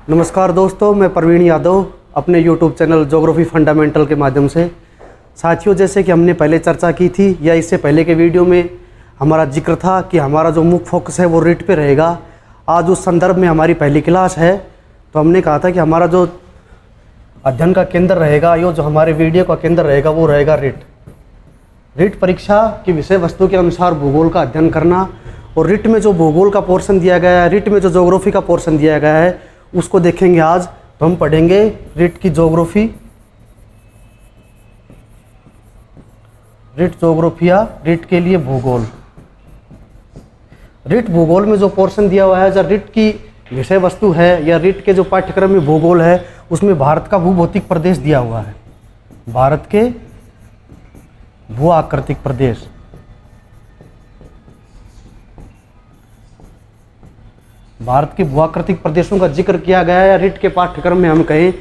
नमस्कार दोस्तों, मैं प्रवीण यादव अपने YouTube चैनल ज्योग्राफी फंडामेंटल के माध्यम से। साथियों, जैसे कि हमने पहले चर्चा की थी या इससे पहले के वीडियो में हमारा जिक्र था कि हमारा जो मुख्य फोकस है वो रीट पे रहेगा। आज उस संदर्भ में हमारी पहली क्लास है, तो हमने कहा था कि हमारा जो अध्ययन का केंद्र रहेगा, यो जो हमारे वीडियो का केंद्र रहेगा वो रहेगा रीट। रीट परीक्षा की विषय वस्तु के अनुसार भूगोल का अध्ययन करना, और रीट में जो भूगोल का पोर्शन दिया गया है, रीट में जो ज्योग्राफी का पोर्शन दिया गया है उसको देखेंगे। आज तो हम पढ़ेंगे रीट की ज्योग्राफी, रीट ज्योग्राफी या रीट के लिए भूगोल। रीट भूगोल में जो पोर्शन दिया हुआ है, जो रीट की विषय वस्तु है या रीट के जो पाठ्यक्रम में भूगोल है, उसमें भारत का भूभौतिक प्रदेश दिया हुआ है। भारत के भू आकृतिक प्रदेश, भारत के भूआकृतिक प्रदेशों का जिक्र किया गया है। रीट के पाठ्यक्रम में हम कहें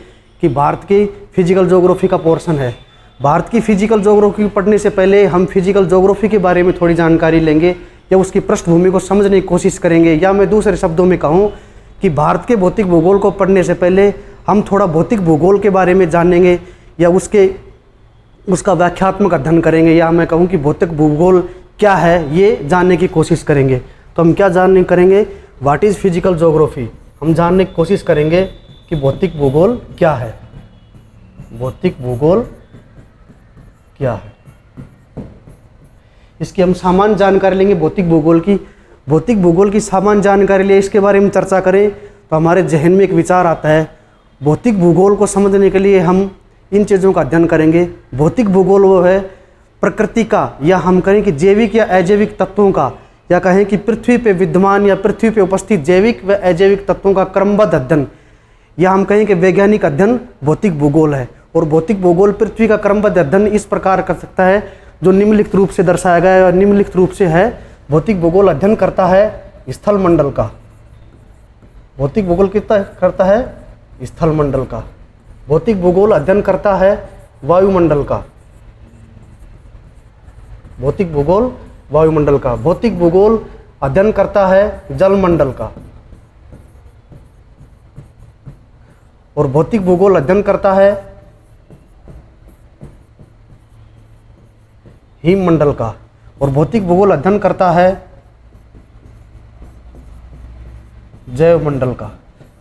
कि भारत की फिजिकल ज्योग्राफी का पोर्शन है। भारत की फिजिकल ज्योग्राफी पढ़ने से पहले हम फिजिकल ज्योग्राफी के बारे में थोड़ी जानकारी लेंगे या उसकी पृष्ठभूमि को समझने की कोशिश करेंगे, या मैं दूसरे शब्दों में कहूँ कि भारत के भौतिक भूगोल को पढ़ने से पहले हम थोड़ा भौतिक भूगोल के बारे में जानेंगे या उसका व्याख्यात्मक अध्ययन करेंगे, या मैं कहूँ कि भौतिक भूगोल क्या है ये जानने की कोशिश करेंगे। तो हम क्या जानने करेंगे, व्हाट इज़ फिजिकल ज्योग्राफी। हम जानने की कोशिश करेंगे कि भौतिक भूगोल क्या है, भौतिक भूगोल क्या है। इसकी हम सामान्य जानकारी लेंगे भौतिक भूगोल की। भौतिक भूगोल की सामान्य जानकारी ले इसके बारे में चर्चा करें तो हमारे जहन में एक विचार आता है। भौतिक भूगोल को समझने के लिए हम इन चीज़ों का अध्ययन करेंगे। भौतिक भूगोल वो है प्रकृति का, या हम कहें कि जैविक या अजैविक तत्वों का, या कहें कि पृथ्वी पे विद्यमान या पृथ्वी पे उपस्थित जैविक व अजैविक तत्वों का क्रमबद्ध अध्ययन, या हम कहें कि वैज्ञानिक अध्ययन भौतिक भूगोल है। और भौतिक भूगोल पृथ्वी का क्रमबद्ध अध्ययन इस प्रकार कर सकता है जो निम्नलिखित रूप से दर्शाया गया है, और निम्नलिखित रूप से है। भौतिक भूगोल अध्ययन करता है स्थल मंडल का। भौतिक भूगोल कितना करता है, स्थल मंडल का। भौतिक भूगोल अध्ययन करता है वायुमंडल का। भौतिक भूगोल वायुमंडल का। भौतिक भूगोल अध्ययन करता है जलमंडल का। और भौतिक भूगोल अध्ययन करता है हिममंडल का। और भौतिक भूगोल अध्ययन करता है जैवमंडल का।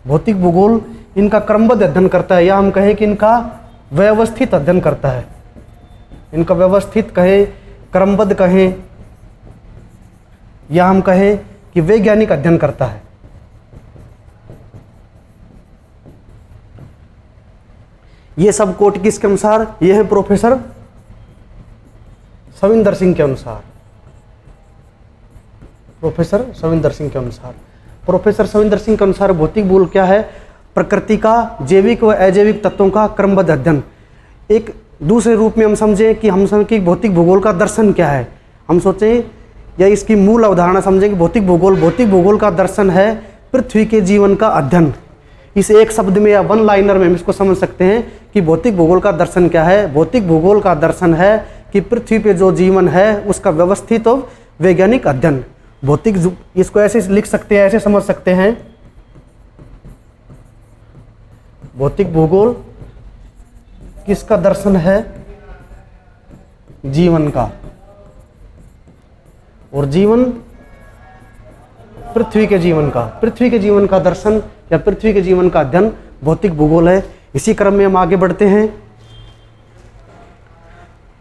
भौतिक भूगोल इनका क्रमबद्ध अध्ययन करता है, या हम कहें कि इनका व्यवस्थित अध्ययन करता है। इनका व्यवस्थित कहें, क्रमबद्ध कहें, या हम कहें कि वैज्ञानिक अध्ययन करता है। ये सब कोट किसके अनुसार, ये है प्रोफेसर सविंदर सिंह के अनुसार। प्रोफेसर सविंदर सिंह के अनुसार, प्रोफेसर सविंदर सिंह के अनुसार भौतिक भूगोल क्या है, प्रकृति का जैविक व अजैविक तत्वों का क्रमबद्ध अध्ययन। एक दूसरे रूप में हम समझें कि हम समझें कि भौतिक भूगोल का दर्शन क्या है। हम सोचें या इसकी मूल अवधारणा समझें कि भौतिक भूगोल का दर्शन है पृथ्वी के जीवन का अध्ययन। इस एक शब्द में या वन लाइनर में हम इसको समझ सकते हैं कि भौतिक भूगोल का दर्शन क्या है। भौतिक भूगोल का दर्शन है कि पृथ्वी पे जो जीवन है उसका व्यवस्थित और वैज्ञानिक अध्ययन। भौतिक, इसको ऐसे लिख सकते हैं, ऐसे समझ सकते हैं, भौतिक भूगोल किसका दर्शन है, जीवन का। और जीवन पृथ्वी के जीवन का, पृथ्वी के जीवन का दर्शन या पृथ्वी के जीवन का अध्ययन भौतिक भूगोल है। इसी क्रम में हम आगे बढ़ते हैं।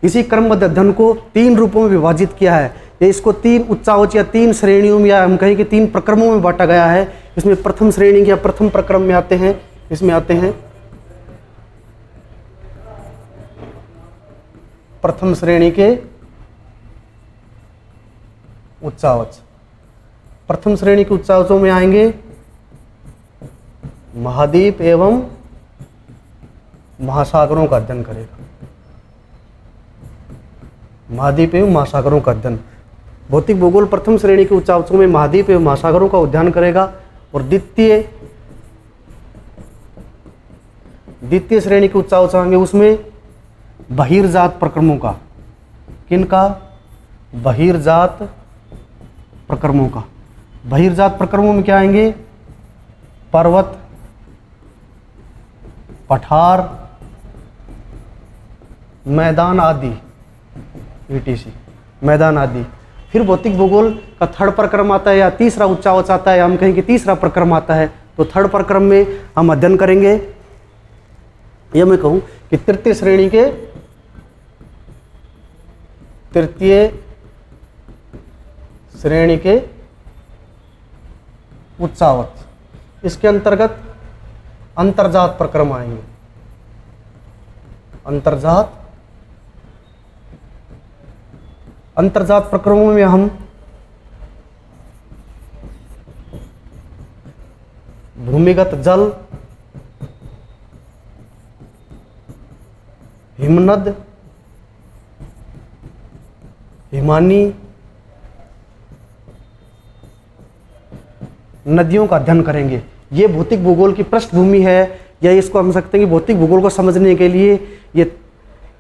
इसी क्रमबद्ध अध्ययन को 3 रूपों में विभाजित किया है। ये इसको 3 उच्चावच या 3 श्रेणियों में, या हम कहें कि 3 प्रक्रमों में बांटा गया है। इसमें प्रथम श्रेणी या प्रथम प्रक्रम में आते हैं, इसमें आते हैं प्रथम श्रेणी के उच्चावच। प्रथम श्रेणी के उच्चावचों में आएंगे महाद्वीप एवं महासागरों का अध्ययन करेगा। महाद्वीप एवं महासागरों का अध्ययन। भौतिक भूगोल प्रथम श्रेणी के उच्चावचों में महाद्वीप एवं महासागरों का अध्ययन करेगा। और द्वितीय श्रेणी के उच्चावच आएंगे, उसमें बहिर्जात प्रक्रमों का। किनका, बहिर्जात प्रक्रमों का। बहिर्जात प्रक्रमों में क्या आएंगे, पर्वत, पठार, मैदान आदि, ETC, मैदान आदि। फिर भौतिक भूगोल का थर्ड प्रक्रम आता है या तीसरा उच्चावच आता है, हम कहें कि तीसरा प्रक्रम आता है। तो थर्ड प्रक्रम में हम अध्ययन करेंगे, यह मैं कहूँ कि तृतीय श्रेणी के उच्चावच, इसके अंतर्गत अंतर्जात प्रक्रम आएंगे। अंतर्जात प्रक्रमों में हम भूमिगत जल, हिमनद, हिमानी नदियों का अध्ययन करेंगे। ये भौतिक भूगोल की पृष्ठभूमि है, या इसको हम सकते हैं कि भौतिक भूगोल को समझने के लिए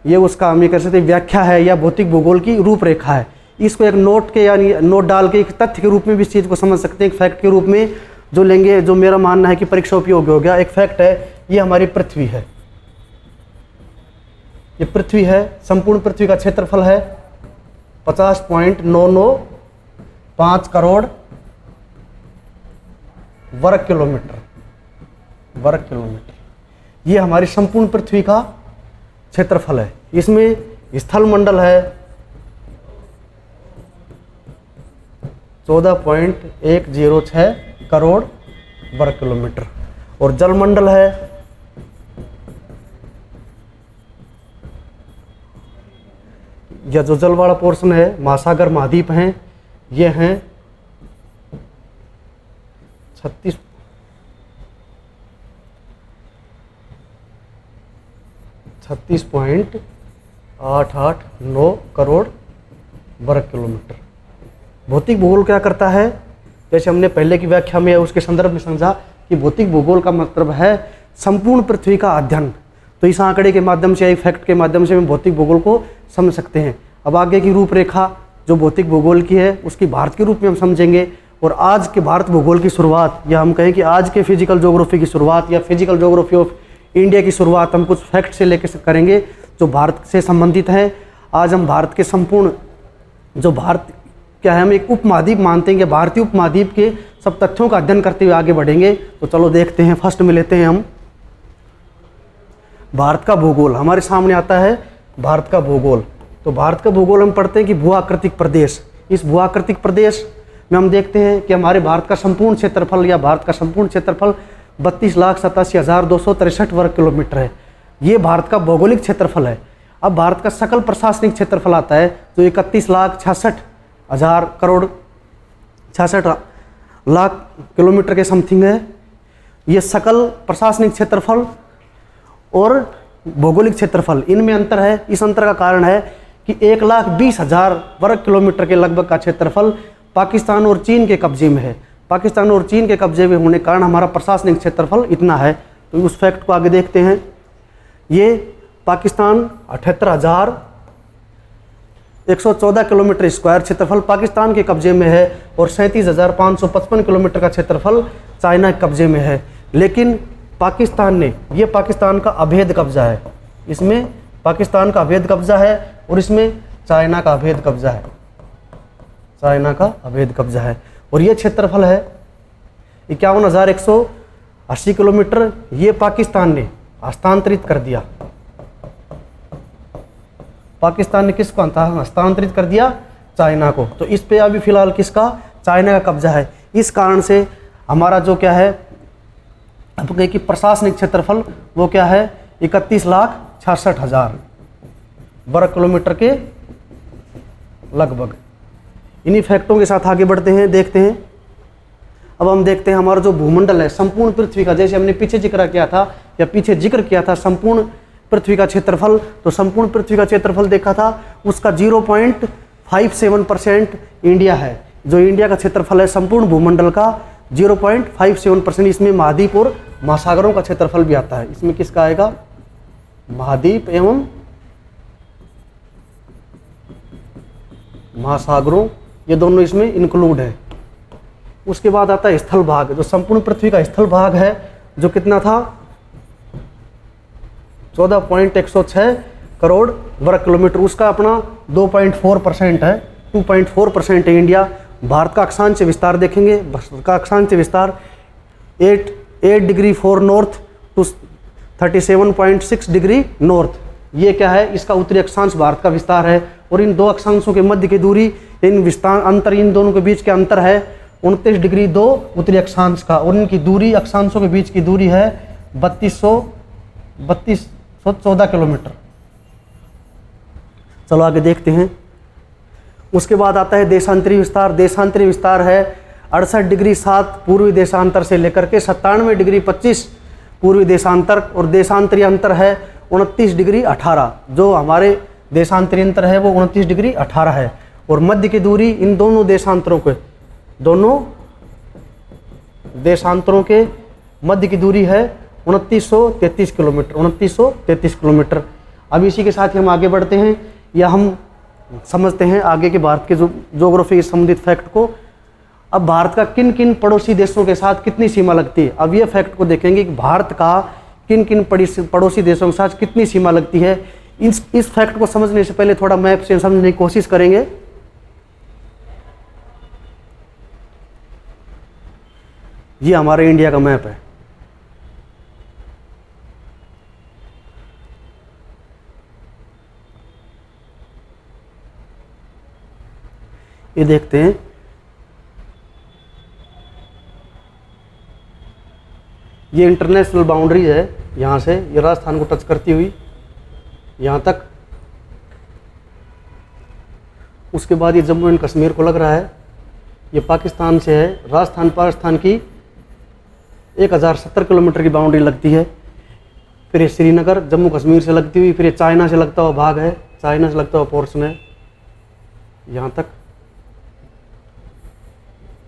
ये उसका हम ये कर सकते हैं व्याख्या है, या भौतिक भूगोल की रूपरेखा है। इसको एक नोट के यानी नोट डाल के एक तथ्य के रूप में भी इस चीज़ को समझ सकते हैं, एक फैक्ट के रूप में जो लेंगे, जो मेरा मानना है कि परीक्षा उपयोगी हो गया। एक फैक्ट है, ये हमारी पृथ्वी है, ये पृथ्वी है। संपूर्ण पृथ्वी का क्षेत्रफल है 50.995 करोड़ वर्ग किलोमीटर। ये हमारी संपूर्ण पृथ्वी का क्षेत्रफल है। इसमें स्थल मंडल है 14.106 करोड़ वर्ग किलोमीटर, और जल मंडल है या जो जल वाला पोर्शन है, महासागर महाद्वीप हैं, ये हैं 36.889 करोड़ वर्ग किलोमीटर। भौतिक भूगोल क्या करता है, जैसे हमने पहले की व्याख्या में उसके संदर्भ में समझा कि भौतिक भूगोल का मतलब है संपूर्ण पृथ्वी का अध्ययन। तो इस आंकड़े के माध्यम से, एक फैक्ट के माध्यम से हम भौतिक भूगोल को समझ सकते हैं। अब आगे की रूपरेखा जो भौतिक भूगोल की है, उसकी भारत के रूप में हम समझेंगे। और आज के भारत भूगोल की शुरुआत, या हम कहें कि आज के फिजिकल ज्योग्राफी की शुरुआत या फिजिकल ज्योग्राफी ऑफ इंडिया की शुरुआत हम कुछ फैक्ट से लेकर करेंगे जो भारत से संबंधित हैं। आज हम भारत के संपूर्ण, जो भारत क्या है, हम एक उपमहाद्वीप मानते हैं कि भारतीय उपमहाद्वीप के सब तथ्यों का अध्ययन करते हुए आगे बढ़ेंगे। तो चलो देखते हैं, फर्स्ट में लेते हैं हम भारत का भूगोल। हमारे सामने आता है भारत का भूगोल। तो भारत का भूगोल हम पढ़ते हैं कि भूआकृतिक प्रदेश। इस भूआकृतिक प्रदेश में हम देखते हैं कि हमारे भारत का संपूर्ण क्षेत्रफल, या भारत का संपूर्ण क्षेत्रफल 32,87,263 वर्ग किलोमीटर है। ये भारत का भौगोलिक क्षेत्रफल है। अब भारत का सकल प्रशासनिक क्षेत्रफल आता है जो 31,66,66 किलोमीटर के समथिंग है। ये सकल प्रशासनिक क्षेत्रफल और भौगोलिक क्षेत्रफल, इनमें अंतर है। इस अंतर का कारण है कि 1,20,000 वर्ग किलोमीटर के लगभग का क्षेत्रफल पाकिस्तान और चीन के कब्जे में है। पाकिस्तान और चीन के कब्जे में होने के कारण हमारा प्रशासनिक क्षेत्रफल इतना है। तो उस फैक्ट को आगे देखते हैं। ये पाकिस्तान 78,114 किलोमीटर स्क्वायर क्षेत्रफल पाकिस्तान के कब्जे में है, और 37,555 किलोमीटर का क्षेत्रफल चाइना के कब्जे में है। लेकिन पाकिस्तान ने, ये पाकिस्तान का अवैध कब्जा है, इसमें पाकिस्तान का अवैध कब्जा है, और इसमें चाइना का अवैध कब्जा है, चाइना का अवैध कब्जा है। और ये क्षेत्रफल है 51,180 किलोमीटर। ये पाकिस्तान ने हस्तांतरित कर दिया। पाकिस्तान ने किसको हस्तांतरित कर दिया? चाइना को। तो इस पे अभी फिलहाल किसका? चाइना का कब्जा है। इस कारण से हमारा जो क्या है, अब कहें कि प्रशासनिक क्षेत्रफल वो क्या है, 31,66,000 वर्ग किलोमीटर के लगभग। इन्हीं फैक्टों के साथ आगे बढ़ते हैं, देखते हैं। अब हम देखते हैं हमारा जो भूमंडल है संपूर्ण पृथ्वी का, जैसे हमने पीछे जिक्र किया था संपूर्ण पृथ्वी का क्षेत्रफल। तो संपूर्ण पृथ्वी का क्षेत्रफल देखा था, उसका 0.57% इंडिया है। जो इंडिया का क्षेत्रफल है संपूर्ण भूमंडल का 0.57%। इसमें महाद्वीप और महासागरों का क्षेत्रफल भी आता है। इसमें किसका आएगा? महाद्वीप एवं महासागरों, ये दोनों इसमें इंक्लूड है। उसके बाद आता है स्थल भाग, जो संपूर्ण पृथ्वी का स्थल भाग है, जो कितना था 14.106 करोड़ वर्ग किलोमीटर, उसका अपना 2.4% है, 2.4% है इंडिया। भारत का अक्षांश विस्तार देखेंगे, भारत का अक्षांश विस्तार 8 degree 4 north to 37.6 degree north. ये क्या है, इसका उत्तरी अक्षांश भारत का विस्तार है। और इन दो अक्षांशों के मध्य की दूरी, इन विस्तार अंतर, इन दोनों के बीच के अंतर है 29 डिग्री 2 उत्तरी अक्षांश का, और इनकी दूरी, अक्षांशों के बीच की दूरी है 3214 किलोमीटर। चलो आगे देखते हैं। उसके बाद आता है देशांतरी विस्तार। देशांतरी विस्तार है 68 डिग्री 7 पूर्वी देशांतर से लेकर के 97 डिग्री 25 पूर्वी देशांतर, और देशांतरी अंतर है 29 डिग्री 18। जो हमारे देशांतरी अंतर है वो 29 डिग्री 18 है। और मध्य की दूरी इन दोनों देशांतरों के मध्य की दूरी है 2933 किलोमीटर, 2933 किलोमीटर। अब इसी के साथ ही हम आगे बढ़ते हैं, या हम समझते हैं आगे के भारत के ज्योग्राफी से संबंधित फैक्ट को। अब भारत का किन किन पड़ोसी देशों के साथ कितनी सीमा लगती है, अब ये फैक्ट को देखेंगे कि भारत का किन किन पड़ोसी देशों के साथ कितनी सीमा लगती है। इस फैक्ट को समझने से पहले थोड़ा मैप से समझने की कोशिश करेंगे। ये हमारे इंडिया का मैप है। ये देखते हैं, ये इंटरनेशनल बाउंड्री है, यहाँ से ये राजस्थान को टच करती हुई यहाँ तक। उसके बाद ये जम्मू एंड कश्मीर को लग रहा है, ये पाकिस्तान से है। राजस्थान पाकिस्तान की 1070 किलोमीटर की बाउंड्री लगती है। फिर ये श्रीनगर जम्मू कश्मीर से लगती हुई, फिर ये चाइना से लगता हुआ भाग है, चाइना से लगता हुआ पोर्शन है यहाँ तक।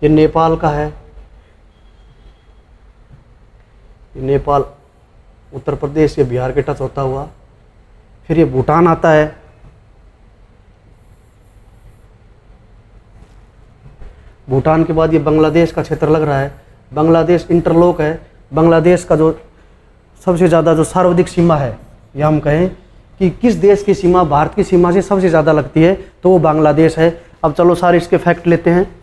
ये नेपाल का है, ये नेपाल उत्तर प्रदेश या बिहार के टच होता हुआ। फिर ये भूटान आता है, भूटान के बाद ये बांग्लादेश का क्षेत्र लग रहा है। बांग्लादेश इंटरलॉक है। बांग्लादेश का जो सबसे ज़्यादा जो सार्वधिक सीमा है, या हम कहें कि किस देश की सीमा भारत की सीमा से सबसे ज़्यादा लगती है, तो वो बांग्लादेश है। अब चलो सारे इसके फैक्ट लेते हैं,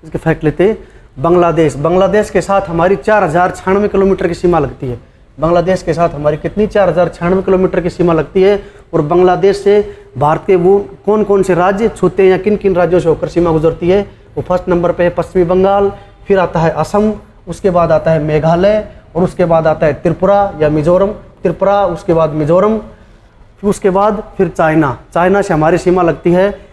इसके फैक्ट लेते हैं। बांग्लादेश के साथ हमारी 4096 किलोमीटर की सीमा लगती है। बांग्लादेश के साथ हमारी कितनी 4096 किलोमीटर की सीमा लगती है। और बांग्लादेश से भारत के वो कौन कौन से राज्य छूते हैं या किन किन राज्यों से होकर सीमा गुजरती है, वो फर्स्ट नंबर पे है पश्चिमी बंगाल, फिर आता है असम, उसके बाद आता है मेघालय, और उसके बाद आता है त्रिपुरा या मिजोरम, त्रिपुरा, उसके बाद मिजोरम, फिर उसके बाद फिर चाइना से हमारी सीमा लगती है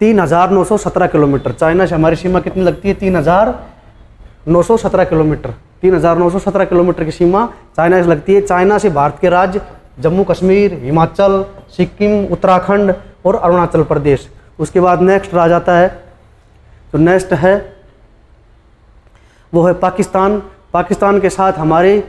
3917 किलोमीटर। चाइना से हमारी सीमा कितनी लगती है, 3917 किलोमीटर। 3917 किलोमीटर की सीमा चाइना से लगती है। चाइना से भारत के राज्य जम्मू कश्मीर, हिमाचल, सिक्किम, उत्तराखंड और अरुणाचल प्रदेश। उसके बाद नेक्स्ट राज्य आता है, तो नेक्स्ट है वो है पाकिस्तान। पाकिस्तान के साथ हमारे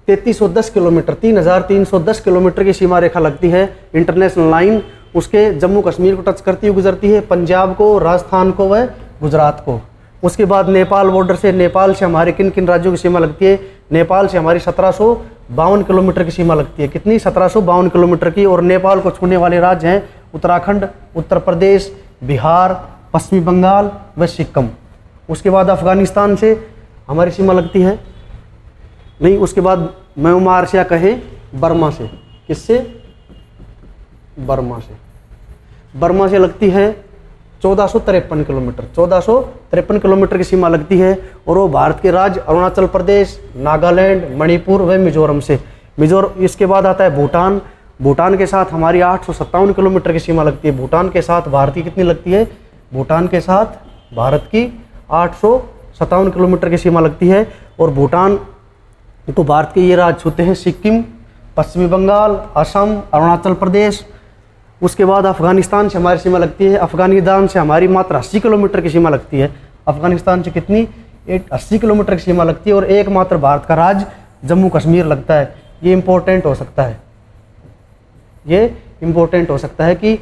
3310 किलोमीटर, 3310 किलोमीटर की सीमा रेखा लगती है, इंटरनेशनल लाइन। उसके जम्मू कश्मीर को टच करती हुई गुजरती है, पंजाब को, राजस्थान को व गुजरात को। उसके बाद नेपाल बॉर्डर से, नेपाल से हमारे किन किन राज्यों की सीमा लगती है, नेपाल से हमारी 1752 किलोमीटर की सीमा लगती है। कितनी, 1752 किलोमीटर की। और नेपाल को छूने वाले राज्य हैं उत्तराखंड, उत्तर प्रदेश, बिहार, पश्चिमी बंगाल व सिक्किम। उसके बाद अफगानिस्तान से हमारी सीमा लगती है, नहीं, उसके बाद म्यांमार से, या कहें बर्मा से। किससे, बर्मा से लगती है 1453 किलोमीटर, 1453 किलोमीटर की सीमा लगती है। और वो भारत के राज्य अरुणाचल प्रदेश, नागालैंड, मणिपुर व मिजोरम से। इसके बाद आता है भूटान। भूटान के साथ हमारी 857 किलोमीटर की सीमा लगती है। भूटान के साथ भारत की कितनी लगती है, भूटान के साथ भारत की 857 किलोमीटर की सीमा लगती है। और भूटान तो भारत के ये राज्य होते हैं सिक्किम, पश्चिमी बंगाल, असम, अरुणाचल प्रदेश। उसके बाद अफगानिस्तान से हमारी सीमा लगती है। अफगानिस्तान से हमारी मात्र 80 किलोमीटर की सीमा लगती है। अफगानिस्तान से कितनी, 80 किलोमीटर की सीमा लगती है। और एकमात्र भारत का राज्य जम्मू कश्मीर लगता है। ये इम्पोर्टेंट हो सकता है, ये इम्पोर्टेंट हो सकता है कि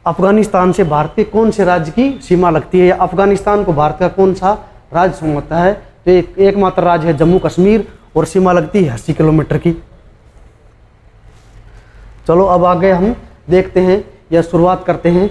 अफगानिस्तान से भारत के कौन से राज्य की सीमा लगती है, या अफगानिस्तान को भारत का कौन सा राज्य समझता है। तो एकमात्र राज्य है जम्मू कश्मीर। और सीमा लगती है 80 किलोमीटर की। चलो अब आगे हम देखते हैं या शुरुआत करते हैं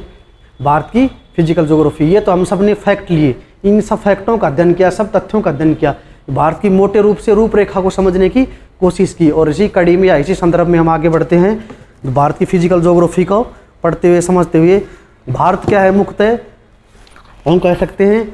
भारत की फिजिकल ज्योग्राफी। ये तो हम सब ने फैक्ट लिए, इन सब फैक्टों का अध्ययन किया, सब तथ्यों का अध्ययन किया, भारत की मोटे रूप से रूपरेखा को समझने की कोशिश की। और इसी कड़ी में या इसी संदर्भ में हम आगे बढ़ते हैं भारत की फिजिकल ज्योग्राफी को पढ़ते हुए समझते हुए। भारत क्या है मुख्यतः, हम कह सकते हैं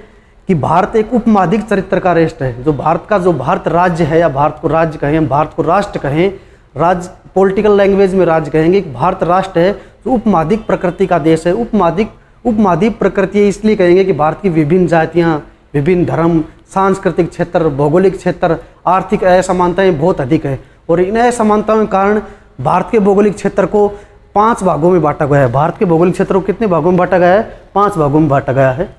कि भारत एक उपमहाद्वीप चरित्र का राष्ट्र है। जो भारत राज्य है, या भारत को राज्य कहें, भारत को राष्ट्र कहें, राज्य पॉलिटिकल लैंग्वेज में राज्य कहेंगे, भारत राष्ट्र है जो उपमहाद्वीप प्रकृति का देश है। उपमहाद्वीप प्रकृति इसलिए कहेंगे कि भारत की विभिन्न जातियाँ, विभिन्न धर्म, सांस्कृतिक क्षेत्र, भौगोलिक क्षेत्र, आर्थिक असमानताएं बहुत अधिक है। और इन असमानताओं के कारण भारत के भौगोलिक क्षेत्र को 5 भागों में बांटा गया है। भारत के भौगोलिक क्षेत्र को कितने भागों में बांटा गया है? 5 भागों में बांटा गया है।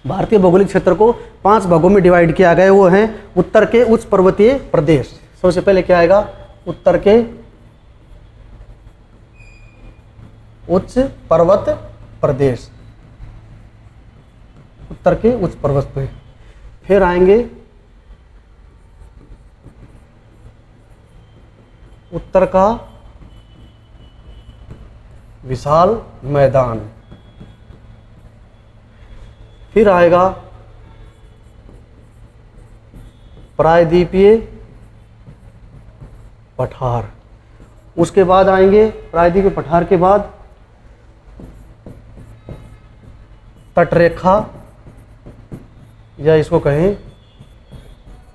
भारत के भौगोलिक क्षेत्र को 5 भागों में डिवाइड किया गया है। वो हैं उत्तर के उच्च पर्वतीय प्रदेश। सबसे पहले क्या आएगा? उत्तर के उच्च पर्वत प्रदेश, उत्तर के उच्च पर्वत पे। फिर आएंगे उत्तर का विशाल मैदान। फिर आएगा प्रायद्वीपीय पठार। उसके बाद आएंगे प्रायद्वीपीय पठार के बाद तटरेखा, या इसको कहें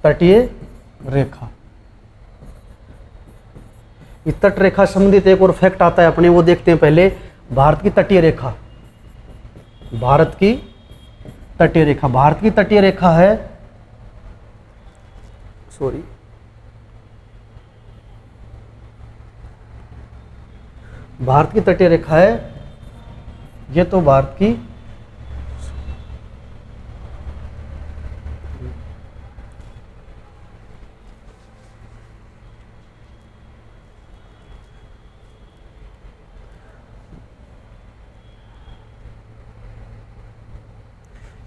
तटीय रेखा। इस तट रेखा संबंधित एक और फैक्ट आता है अपने, वो देखते हैं पहले। भारत की तटीय रेखा, भारत की तटीय रेखा, भारत की तटीय रेखा है, सॉरी, भारत की तटीय रेखा है, ये तो भारत की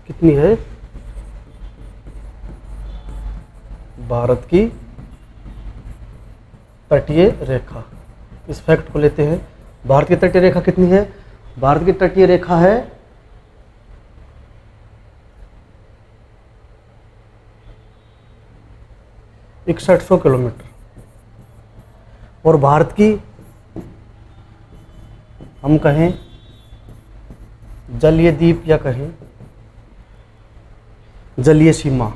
कितनी है? भारत की तटीय रेखा, इस फैक्ट को लेते हैं। भारत की तटीय रेखा कितनी है? भारत की तटीय रेखा है 6100 किलोमीटर। और भारत की हम कहें जलीय द्वीप या कहें जलीय सीमा,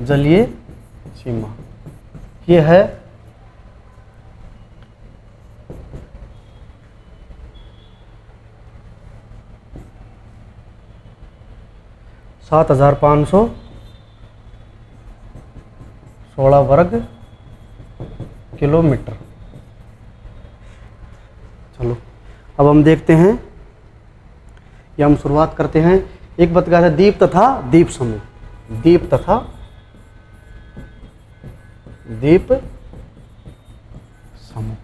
जलीय सीमा ये है 7516 वर्ग किलोमीटर। चलो अब हम देखते हैं, या हम शुरुआत करते हैं। एक बात कहा था, द्वीप तथा द्वीप समूह, द्वीप तथा द्वीप समूह।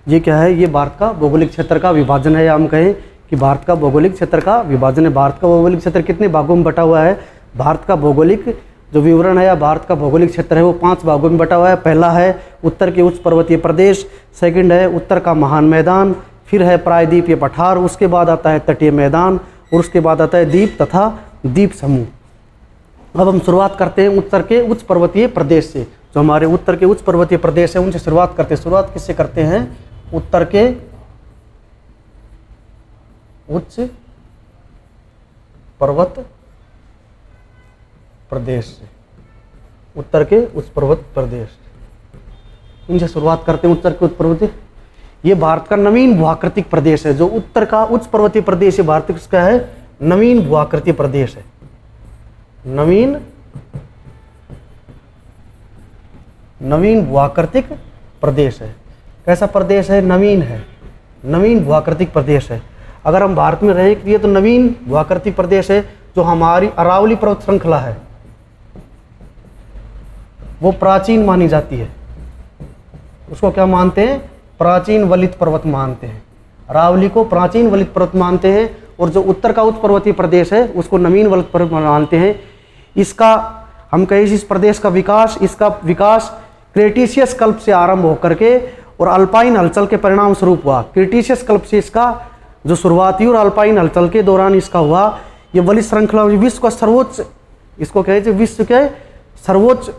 ये क्या है? ये भारत का भौगोलिक क्षेत्र का विभाजन है, या हम कहें कि भारत का भौगोलिक क्षेत्र का विभाजन है। भारत का भौगोलिक क्षेत्र कितने भागों में बटा हुआ है? भारत का भौगोलिक जो विवरण है या भारत का भौगोलिक क्षेत्र है वो 5 भागों में बटा हुआ है। पहला है उत्तर के उच्च पर्वतीय प्रदेश, सेकंड है उत्तर का महान मैदान, फिर है प्रायद्वीपीय पठार, उसके बाद आता है तटीय मैदान, और उसके बाद आता है द्वीप तथा द्वीप समूह। अब हम शुरुआत करते हैं उत्तर के उच्च पर्वतीय प्रदेश से। जो हमारे उत्तर के उच्च पर्वतीय प्रदेश है उनसे शुरुआत करते हैं। शुरुआत किससे करते हैं? उत्तर के उच्च पर्वत प्रदेश से, उत्तर के उच्च पर्वत प्रदेश, इनसे शुरुआत करते हैं। उत्तर के उच्च पर्वतीय, ये भारत का नवीन भूआकृतिक प्रदेश है। जो उत्तर का उच्च पर्वतीय प्रदेश है भारत का है नवीन भूआकृतिक प्रदेश है। नवीन भूआकृतिक प्रदेश है। कैसा प्रदेश है? नवीन है, नवीन भूआकृतिक प्रदेश है। अगर हम भारत में रहें ये तो नवीन भूआकृतिक प्रदेश है। जो हमारी अरावली पर्वत श्रृंखला है वो प्राचीन मानी जाती है। उसको क्या मानते हैं? प्राचीन वलित पर्वत मानते हैं। अरावली को प्राचीन वलित पर्वत मानते हैं। और जो उत्तर का उच्च पर्वतीय प्रदेश है उसको नवीन वलय पर्वत मानते हैं। इसका हम कहें इस प्रदेश का विकास, इसका विकास क्रेटिशियस कल्प से आरंभ होकर के और अल्पाइन हलचल के परिणाम स्वरूप हुआ। क्रेटिशियस कल्प से इसका जो शुरुआत हुई और अल्पाइन हलचल के दौरान इसका हुआ। ये वलय श्रृंखला विश्व का सर्वोच्च, इसको कहे विश्व के सर्वोच्च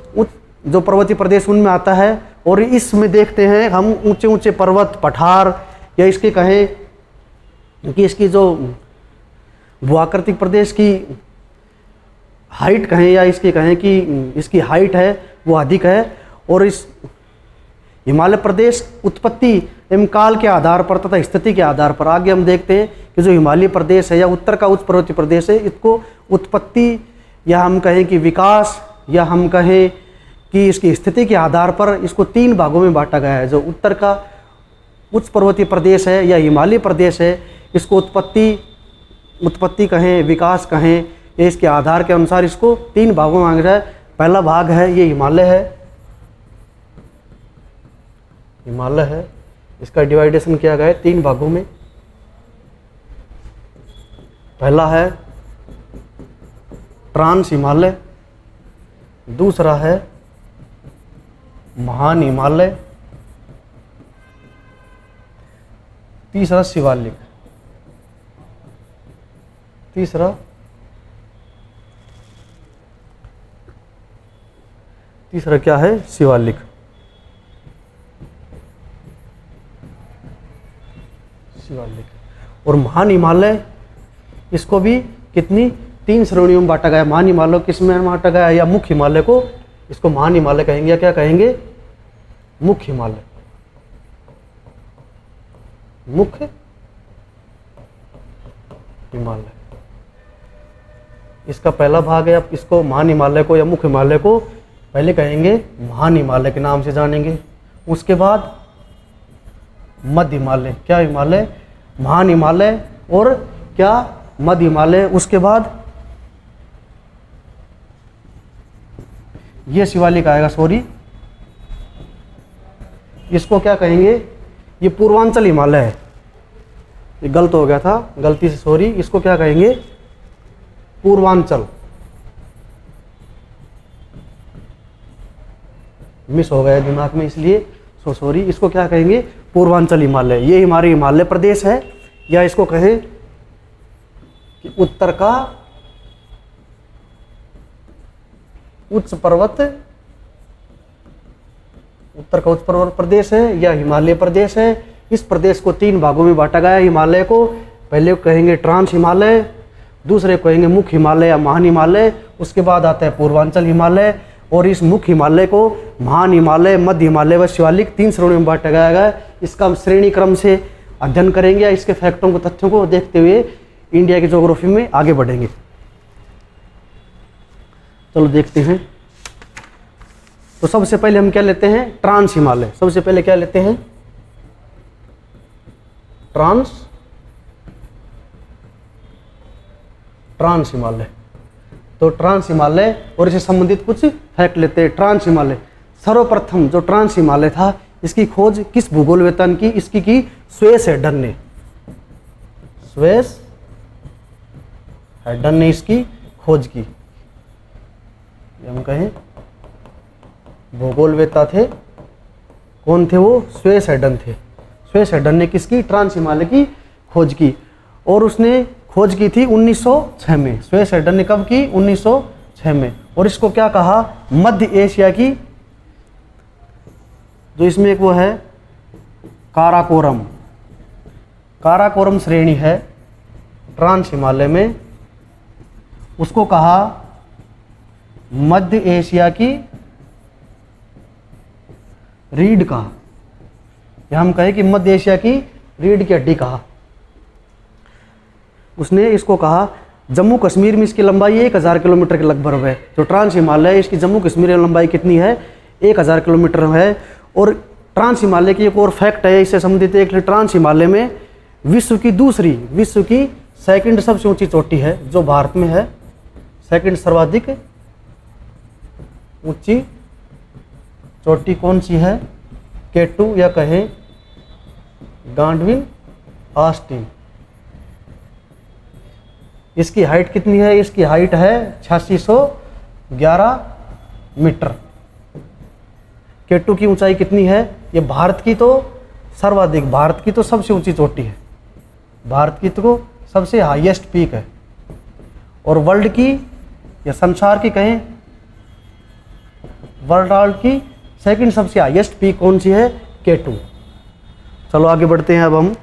जो पर्वतीय प्रदेश उनमें आता है। और इसमें देखते हैं हम ऊंचे ऊंचे पर्वत, पठार, या इसके कहें कि इसकी जो भूआकृतिक प्रदेश की हाइट कहें या इसकी कहें कि इसकी हाइट है वो अधिक है। और इस हिमालय प्रदेश उत्पत्ति एवं काल के आधार पर तथा स्थिति के आधार पर, आगे हम देखते हैं कि जो हिमालय प्रदेश है या उत्तर का उच्च पर्वतीय प्रदेश है, इसको उत्पत्ति या हम कहें कि विकास या हम कहें कि इसकी स्थिति के आधार पर इसको 3 भागों में बांटा गया है। जो उत्तर का उच्च पर्वतीय प्रदेश है या हिमालय प्रदेश है, इसको उत्पत्ति कहें, विकास कहें, या इसके आधार के अनुसार इसको 3 भागों में बांटा जाए। पहला भाग है ये हिमालय है, इसका डिवाइडेशन किया गया है 3 भागों में। पहला है ट्रांस हिमालय, दूसरा है महान हिमालय, तीसरा शिवालिक। तीसरा क्या है? शिवालिक। और महान हिमालय, इसको भी कितनी 3 श्रेणियों में बांटा गया। महान हिमालय किस में बांटा गया? या मुख्य हिमालय को इसको महान हिमालय कहेंगे या क्या कहेंगे? मुख्य हिमालय। मुख्य हिमालय इसका पहला भाग है। अब इसको महान हिमालय को या मुख्य हिमालय को पहले कहेंगे महान हिमालय के नाम से जानेंगे। उसके बाद मध्य हिमालय, क्या हिमालय? महान हिमालय और क्या? मध्य हिमालय। उसके बाद ये शिवालिक आएगा, सॉरी, इसको क्या कहेंगे? ये पूर्वांचल हिमालय है, ये गलत हो गया था, गलती से, सॉरी। इसको क्या कहेंगे? पूर्वांचल, मिस हो गया दिमाग में इसलिए सॉरी। इसको क्या कहेंगे? पूर्वांचल हिमालय। ये हमारे हिमालय प्रदेश है, या इसको कहें कि उत्तर का उच्च पर्वत प्रदेश है या हिमालय प्रदेश है। इस प्रदेश को 3 भागों में बांटा गया है। हिमालय को पहले कहेंगे ट्रांस हिमालय, दूसरे को कहेंगे मुख्य हिमालय या महान हिमालय, उसके बाद आता है पूर्वांचल हिमालय। और इस मुख्य हिमालय को महान हिमालय, मध्य हिमालय व शिवालिक 3 श्रेणियों में बांटा गया है। इसका श्रेणी क्रम से अध्ययन करेंगे, इसके फैक्टों को, तथ्यों को देखते हुए इंडिया की ज्योग्राफी में आगे बढ़ेंगे। चलो देखते हैं। तो सबसे पहले हम क्या लेते हैं? ट्रांस हिमालय। सबसे पहले क्या लेते हैं? ट्रांस हिमालय। तो ट्रांस हिमालय और इससे संबंधित कुछ फैक्ट लेते हैं। ट्रांस हिमालय, सर्वप्रथम जो ट्रांस हिमालय था, इसकी खोज किस भूगोलवेत्ता ने की? इसकी की स्वेस हेडन ने। स्वेस हेडन ने इसकी खोज की। हम कहें भूगोलवेत्ता थे, कौन थे वो? स्वेस हेडन थे। स्वेस हेडन ने किसकी? ट्रांस हिमालय की खोज की। और उसने खोज की थी 1906 में। स्वेस हेडन ने कब की? 1906 में। और इसको क्या कहा? मध्य एशिया की, जो इसमें एक वो है काराकोरम, काराकोरम श्रेणी है ट्रांस हिमालय में, उसको कहा मध्य एशिया की रीढ़ कहा, या हम कहें कि मध्य एशिया की रीढ़ की हड्डी कहा। उसने इसको कहा। जम्मू कश्मीर में इसकी लंबाई 1000 किलोमीटर के लगभग है। जो ट्रांस हिमालय है, इसकी जम्मू कश्मीर में लंबाई कितनी है? 1000 किलोमीटर है। और ट्रांस हिमालय की एक और फैक्ट है इससे संबंधित, एक ट्रांस हिमालय में विश्व की सेकंड सबसे ऊंची चोटी है, जो भारत में है। सेकंड सर्वाधिक ऊंची चोटी कौन सी है? K2 या कहें गांडविन आस्टीन। इसकी हाइट कितनी है? इसकी हाइट है 8611 मीटर। K2 की ऊंचाई कितनी है? ये भारत की तो सर्वाधिक, भारत की तो सबसे ऊंची चोटी है, भारत की तो सबसे हाईएस्ट पीक है। और वर्ल्ड की या संसार की कहें, वर्ल्ड की सेकंड सबसे हाईएस्ट पीक कौन सी है? K2। चलो आगे बढ़ते हैं अब हम।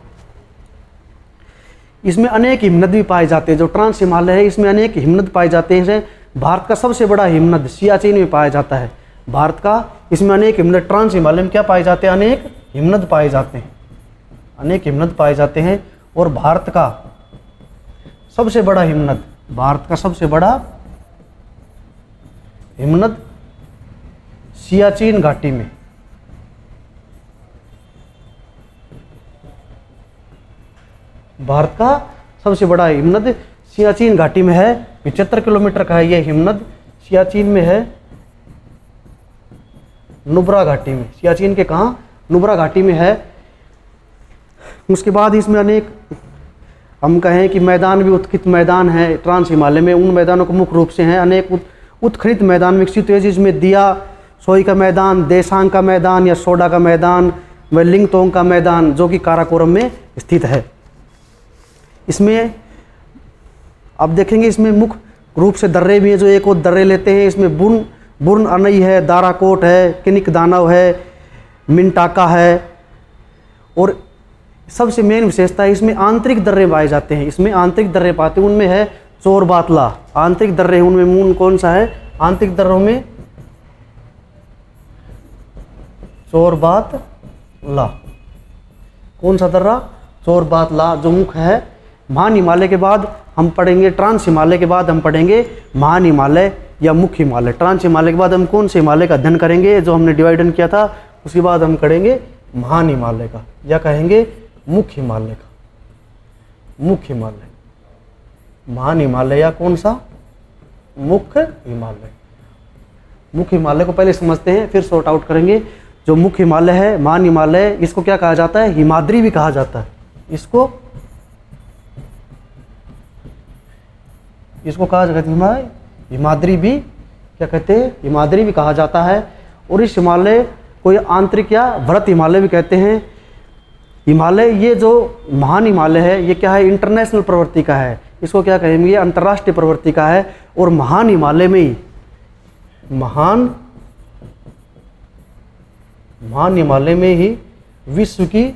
इसमें अनेक हिमनद भी पाए जाते हैं। जो ट्रांस हिमालय है इसमें अनेक हिमनद पाए जाते हैं। जैसे भारत का सबसे बड़ा हिमनद सियाचिन में पाया जाता है, भारत का। इसमें अनेक हिमनद, ट्रांस हिमालय में क्या पाए जाते हैं? अनेक हिमनद पाए जाते हैं, अनेक हिमनद पाए जाते हैं। और भारत का सबसे बड़ा हिमनद, भारत का सबसे बड़ा हिमनद सियाचिन घाटी में, भारत का सबसे बड़ा हिमनद सियाचिन घाटी में है। 75 किलोमीटर का है यह हिमनद, सियाचिन में है, नुब्रा घाटी में। सियाचिन के कहाँ? नुब्रा घाटी में है। उसके बाद इसमें अनेक, हम कहें कि मैदान भी उत्खित मैदान है ट्रांस हिमालय में। उन मैदानों को मुख्य रूप से हैं अनेक उत्खनित मैदान विकसित हुए, जिसमें दिया सोई का मैदान, देसांग का मैदान या सोडा का मैदान व लिंगतोंग का मैदान, जो कि काराकोरम में स्थित है। इसमें अब देखेंगे, इसमें मुख्य रूप से दर्रे भी हैं। जो एक और दर्रे लेते हैं, इसमें बुर्न अनई है, दाराकोट है, किनिक दानव है, मिनटाका है। और सबसे मेन विशेषता है इसमें आंतरिक दर्रे पाए जाते हैं। इसमें आंतरिक दर्रे पाते हैं, उनमें है चोरबातला। आंतरिक दर्रे उनमें मून कौन सा है? आंतरिक दर्रों में चोरबातला। कौन सा दर्रा? चोरबातला, जो मुख्य है। महान हिमालय के बाद हम पढ़ेंगे, ट्रांस हिमालय के बाद हम पढ़ेंगे महान हिमालय या मुख्य हिमालय। ट्रांस हिमालय के बाद हम कौन से हिमालय का अध्ययन करेंगे? जो हमने डिवाइडन किया था, उसके बाद हम करेंगे महान हिमालय का, या कहेंगे मुख्य हिमालय का। मुख्य हिमालय, महान हिमालय या कौन सा? मुख्य हिमालय। मुख्य हिमालय को पहले समझते हैं, फिर सॉर्ट आउट करेंगे। जो मुख्य हिमालय है, महान हिमालय, इसको क्या कहा जाता है? हिमाद्री भी कहा जाता है। इसको कहा जाता है हिमाद्री भी, क्या कहते हैं? हिमाद्री भी कहा जाता है। और इस हिमालय को आंतरिक या भरत हिमालय भी कहते हैं। हिमालय, ये जो महान हिमालय है, ये क्या है? इंटरनेशनल प्रवृत्ति का है। इसको क्या कहेंगे? अंतर्राष्ट्रीय प्रवृत्ति का है। और महान हिमालय में ही, महान हिमालय में ही विश्व की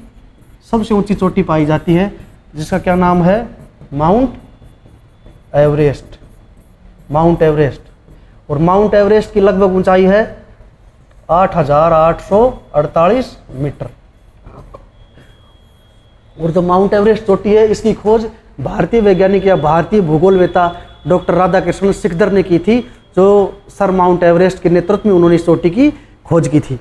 सबसे ऊंची चोटी पाई जाती है, जिसका क्या नाम है? Mount Everest. Mount Everest. और माउंट एवरेस्ट की लगभग ऊंचाई है 8,848 मीटर। और जो माउंट एवरेस्ट चोटी है, इसकी खोज भारतीय वैज्ञानिक या भारतीय भूगोलवेता डॉक्टर राधाकृष्णन सिकदर ने की थी, जो सर माउंट एवरेस्ट के नेतृत्व में उन्होंने इस चोटी की खोज की थी।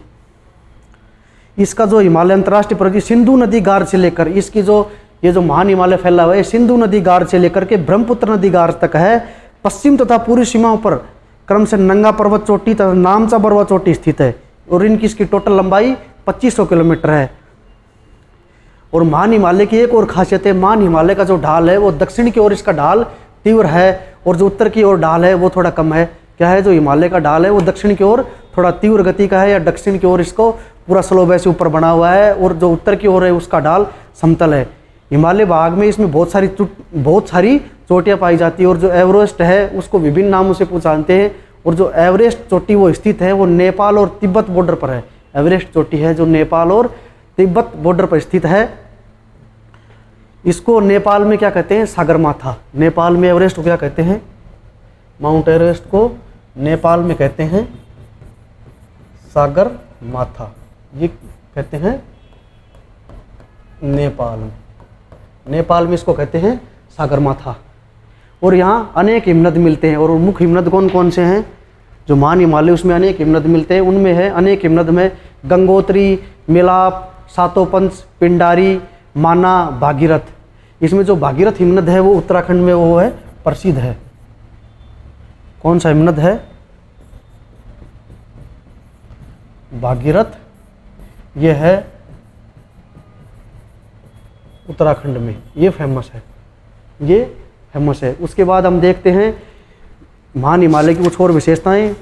इसका जो हिमालय अंतर्राष्ट्रीय प्रवृत्ति सिंधु नदी गार से लेकर, इसकी जो ये जो महान हिमालय फैला हुआ है, सिंधु नदी गार से लेकर के ब्रह्मपुत्र नदी गार तक है। पश्चिम तथा पूर्वी सीमाओं पर क्रम से नंगा पर्वत चोटी तथा नामचा बरवा चोटी स्थित है। और इनकी इसकी टोटल लंबाई 2500 किलोमीटर है। और महान हिमालय की एक और खासियत है, महान हिमालय का जो ढाल है वो दक्षिण की ओर इसका ढाल तीव्र है, और जो उत्तर की ओर ढाल है वो थोड़ा कम है। क्या है? जो हिमालय का ढाल है वो दक्षिण की ओर थोड़ा तीव्र गति का है, या दक्षिण की ओर इसको पूरा स्लोब ऐसे ऊपर बना हुआ है, और जो उत्तर की ओर है उसका ढाल समतल है। हिमालय भाग में इसमें बहुत सारी चोटियाँ पाई जाती है। और जो एवरेस्ट है उसको विभिन्न नामों से पहचानते हैं। और जो एवरेस्ट चोटी वो स्थित है वो नेपाल और तिब्बत बॉर्डर पर है। एवरेस्ट चोटी है जो नेपाल और तिब्बत बॉर्डर पर स्थित है। इसको नेपाल में क्या कहते हैं? सागरमाथा। नेपाल में एवरेस्ट को क्या कहते हैं? माउंट एवरेस्ट को नेपाल में कहते हैं सागरमाथा। ये कहते हैं नेपाल में, नेपाल में इसको कहते हैं सागरमाथा। और यहाँ अनेक हिमनद मिलते हैं। और मुख्य हिमनद कौन कौन से हैं? जो महान हिमालय उसमें अनेक हिमनद मिलते हैं। उनमें है अनेक हिमनद में गंगोत्री, मिलाप, सातोपंच, पिंडारी, माना, भागीरथ। इसमें जो भागीरथ हिमनद है वो उत्तराखंड में वो है प्रसिद्ध है। कौन सा हिमनद है? भागीरथ। ये है उत्तराखंड में, ये फेमस है, ये फेमस है। उसके बाद हम देखते हैं महान हिमालय की कुछ और विशेषताएं।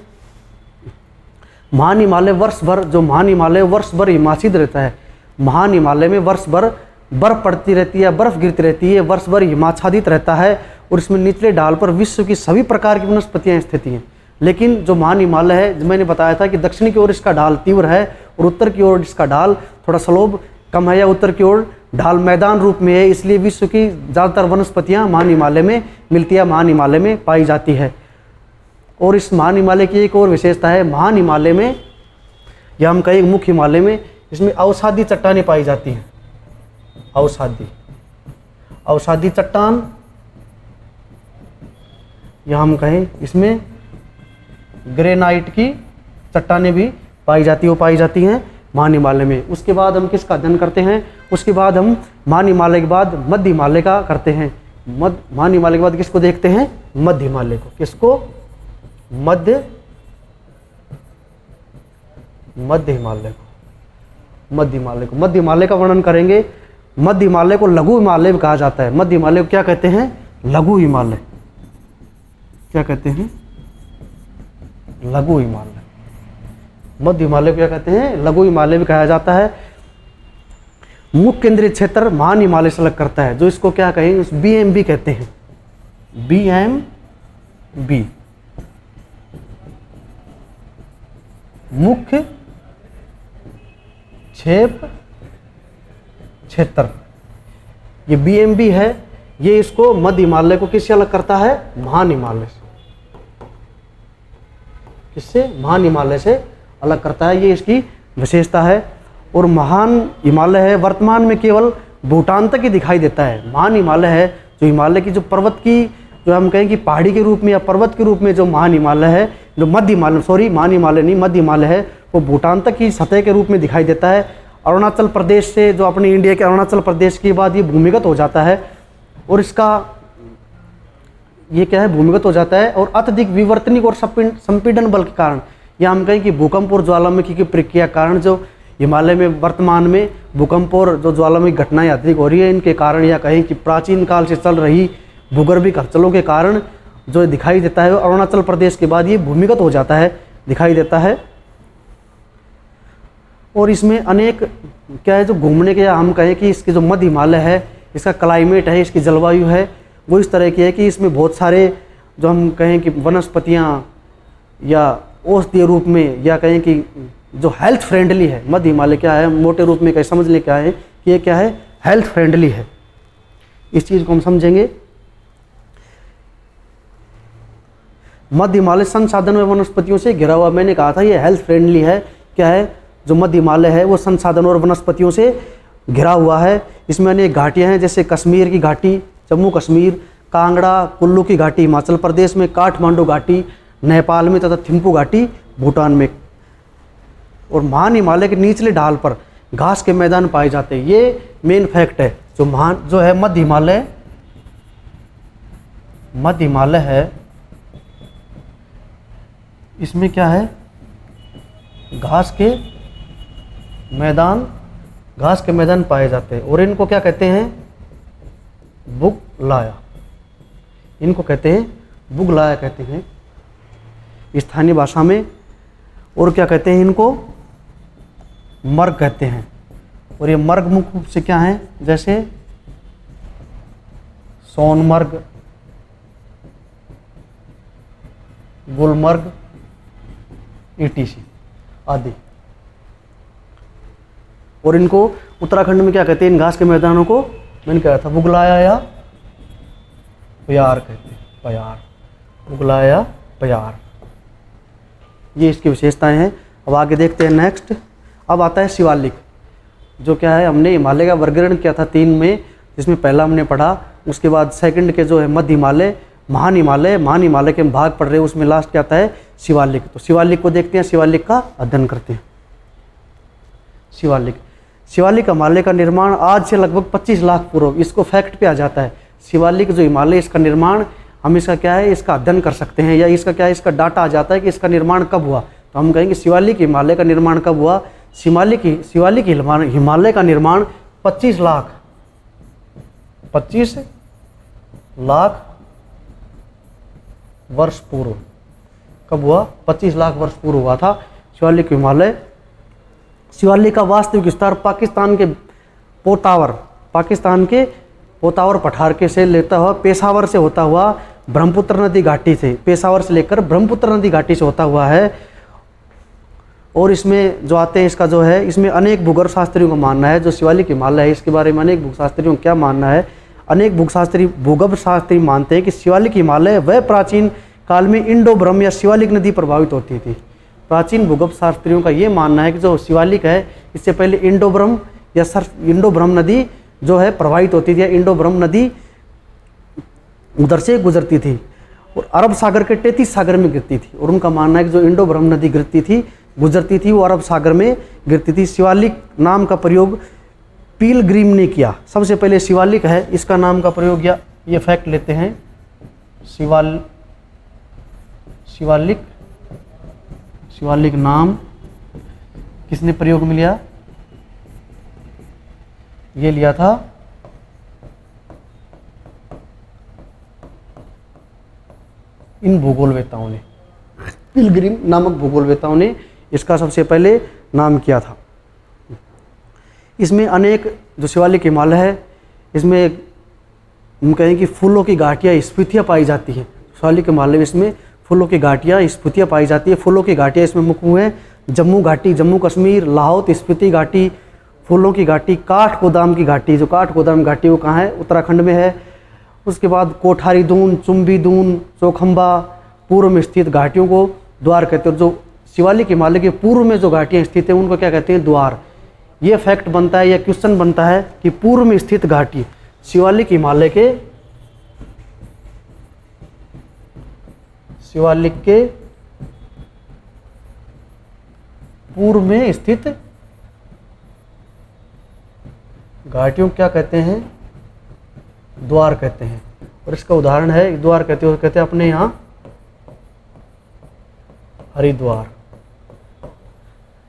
महान हिमालय वर्ष भर, जो महान हिमालय वर्ष भर हिमाच्छिद रहता है। महान हिमालय में वर्ष भर बर्फ पड़ती रहती है, बर्फ गिरती रहती है, वर्ष भर हिमाच्छादित रहता है और इसमें निचले ढाल पर विश्व की सभी प्रकार की वनस्पतियाँ स्थित हैं। लेकिन जो महान हिमालय है, जो मैंने बताया था कि दक्षिण की ओर इसका ढाल तीव्र है और उत्तर की ओर इसका ढाल थोड़ा स्लोप कम है, या उत्तर की ओर ढाल मैदान रूप में है, इसलिए विश्व की ज़्यादातर वनस्पतियाँ महान हिमालय में मिलती है, महान हिमालय में पाई जाती है। और इस महान हिमालय की एक और विशेषता है, महान हिमालय में या हम कहें मुख्य हिमालय में, इसमें अवसादी चट्टानें पाई जाती हैं। अवसादी चट्टान, या हम कहें इसमें ग्रेनाइट की चट्टानें भी पाई जाती हैं महान हिमालय में। उसके बाद हम किसका अध्ययन करते हैं? उसके बाद हम महान हिमालय के बाद मध्य हिमालय का करते हैं। महान हिमालय के बाद किसको देखते हैं? मध्य हिमालय को। किसको? मध्य हिमालय को। मध्य हिमालय का वर्णन करेंगे। मध्य हिमालय को लघु हिमालय भी कहा जाता है। मध्य हिमालय को क्या कहते हैं? लघु हिमालय। क्या कहते हैं? लघु हिमालय। मध्य हिमालय को क्या कहते हैं? लघु हिमालय भी कहा जाता है। मुख्य केंद्रीय क्षेत्र महान हिमालय से अलग करता है, जो इसको क्या कहेंगे? BMB कहते हैं। BMB, मुख्य क्षेप क्षेत्र। ये BMB है, ये इसको मध्य हिमालय को किससे अलग करता है? महान हिमालय से। किससे? महान हिमालय से अलग करता है, ये इसकी विशेषता है। और महान हिमालय है वर्तमान में केवल भूटान तक ही दिखाई देता है। महान हिमालय है जो हिमालय की जो पर्वत की, जो हम कहें कि पहाड़ी के रूप में या पर्वत के रूप में जो महान हिमालय है, जो मध्य हिमालय, सॉरी महान हिमालय नहीं, मध्य हिमालय है, वो भूटान तक की सतह के रूप में दिखाई देता है। अरुणाचल प्रदेश से, जो अपने इंडिया के अरुणाचल प्रदेश के बाद ये भूमिगत हो जाता है, और इसका ये क्या है? भूमिगत हो जाता है। और अत्यधिक विवर्तनिक और संपीड़न बल के कारण, या हम कहें कि भूकंप और ज्वालामुखी की प्रक्रिया के कारण जो हिमालय में वर्तमान में भूकंप और जो ज्वालामुखी घटनाएं अधिक हो रही है, इनके कारण, या कहें कि प्राचीन काल से चल रही भूगर्भिक हलचलों के कारण जो दिखाई देता है, अरुणाचल प्रदेश के बाद ये भूमिगत हो जाता है, दिखाई देता है। और इसमें अनेक क्या है, जो घूमने के, या हम कहें कि इसके जो मध्य हिमालय है, इसका क्लाइमेट है, इसकी जलवायु है, वो इस तरह की है कि इसमें बहुत सारे जो हम कहें कि वनस्पतियाँ या औषधीय रूप में, या कहें कि जो हेल्थ फ्रेंडली है। मध्य हिमालय क्या है, मोटे रूप में कहीं समझ ले क्या है कि ये क्या है? हेल्थ फ्रेंडली है। इस चीज़ को हम समझेंगे। मध्य हिमालय संसाधन और वनस्पतियों से घिरा हुआ, मैंने कहा था ये हेल्थ फ्रेंडली है। क्या है? जो मध्य हिमालय है वो संसाधन और वनस्पतियों से घिरा हुआ है। इसमें अनेक घाटियाँ हैं, जैसे कश्मीर की घाटी, जम्मू कश्मीर, कांगड़ा कुल्लू की घाटी हिमाचल प्रदेश में, काठमांडू घाटी नेपाल में, तथा थिम्पू घाटी भूटान में। और महान हिमालय के निचले ढाल पर घास के मैदान पाए जाते हैं। ये मेन फैक्ट है। जो है मध्य हिमालय है, इसमें क्या है? घास के मैदान पाए जाते हैं। और इनको क्या कहते हैं? बुगलाया। इनको कहते हैं बुगलाया कहते हैं स्थानीय भाषा में। और क्या कहते हैं? इनको मर्ग कहते हैं। और ये मर्ग मुख्य रूप से क्या है? जैसे सोनमर्ग, गुलमर्ग, ETC आदि। और इनको उत्तराखंड में क्या कहते हैं? इन घास के मैदानों को मैंने कहा था बुगलाया या प्यार कहते हैं। प्यार, बुगलाया, प्यार, ये इसकी विशेषताएं हैं। अब आगे देखते हैं नेक्स्ट। अब आता है शिवालिक, जो क्या है? हमने हिमालय का वर्गीकरण किया था 3 में, जिसमें पहला हमने पढ़ा। उसके बाद सेकंड के जो है मध्य हिमालय, महान हिमालय के हम भाग पढ़ रहे हैं, उसमें लास्ट क्या आता है? शिवालिक। तो शिवालिक को देखते हैं, शिवालिक का अध्ययन करते हैं। शिवालिक हिमालय का निर्माण आज से लगभग 25 लाख पूर्व, इसको फैक्ट पे आ जाता है। शिवालिक जो हिमालय, इसका निर्माण हम इसका क्या है? इसका अध्ययन कर सकते हैं, या इसका क्या है? इसका डाटा आ जाता है कि इसका निर्माण कब हुआ। तो हम कहेंगे शिवालिक हिमालय का निर्माण कब हुआ? शिवालिक हिमालय का निर्माण 25 लाख वर्ष पूर्व। कब हुआ? 25 लाख वर्ष पूर्व हुआ था शिवालिक हिमालय। शिवालिक का वास्तविक विस्तार पाकिस्तान के पोतावर पठार के से लेता हुआ पेशावर से होता हुआ ब्रह्मपुत्र नदी घाटी से, पेशावर से लेकर ब्रह्मपुत्र नदी घाटी से होता हुआ है। और इसमें जो आते हैं, इसका जो है, इसमें अनेक भूगर्भ शास्त्रियों का मानना है, जो शिवालिक हिमालय है इसके बारे में अनेक भूशास्त्रियों का क्या मानना है। अनेक भूगर्भ शास्त्री मानते हैं कि शिवालिक हिमालय वह प्राचीन काल में इंडो ब्रह्म या शिवालिक नदी प्रभावित होती थी। प्राचीन भूगर्भ शास्त्रियों का ये मानना है कि जो शिवालिक है इससे पहले इंडो ब्रह्म नदी जो है प्रभावित होती थी, या इंडो ब्रह्म नदी उधर से गुजरती थी और अरब सागर के 33 सागर में गिरती थी। और उनका मानना है कि जो इंडो ब्रह्म नदी गुजरती थी वो अरब सागर में गिरती थी। शिवालिक नाम का प्रयोग पिलग्रिम ने किया। सबसे पहले शिवालिक है इसका नाम का प्रयोग, या ये फैक्ट लेते हैं, शिवालिक नाम किसने प्रयोग में लिया? ये लिया था इन भूगोलवेताओं ने, पिलग्रिम नामक भूगोलवेताओं ने इसका सबसे पहले नाम किया था। इसमें अनेक जो शिवालिक हिमालय है इसमें हम कहें कि फूलों की घाटियाँ स्फीतियाँ पाई जाती हैं। शिवालिक हिमालय में इसमें फूलों की घाटियाँ स्फीतियाँ पाई जाती है। फूलों की घाटियाँ इसमें मुख्य हैं जम्मू घाटी, जम्मू कश्मीर, लाहौल स्पीति घाटी, फूलों की घाटी, काठगोदाम की घाटी। जो काठगोदाम घाटी वो कहाँ है? उत्तराखंड में है। उसके बाद कोठारी दून, चुम्बी दून, चौखंबा पूर्व में स्थित घाटियों को द्वार कहते हैं। और जो शिवालिक हिमालय के पूर्व में जो घाटियाँ स्थित हैं उनको क्या कहते हैं? द्वार। ये फैक्ट बनता है या क्वेश्चन बनता है कि पूर्व में स्थित घाटी शिवालिक हिमालय के पूर्व में स्थित घाटियों क्या कहते हैं? द्वार कहते हैं। और इसका उदाहरण है, द्वार कहते हैं अपने यहाँ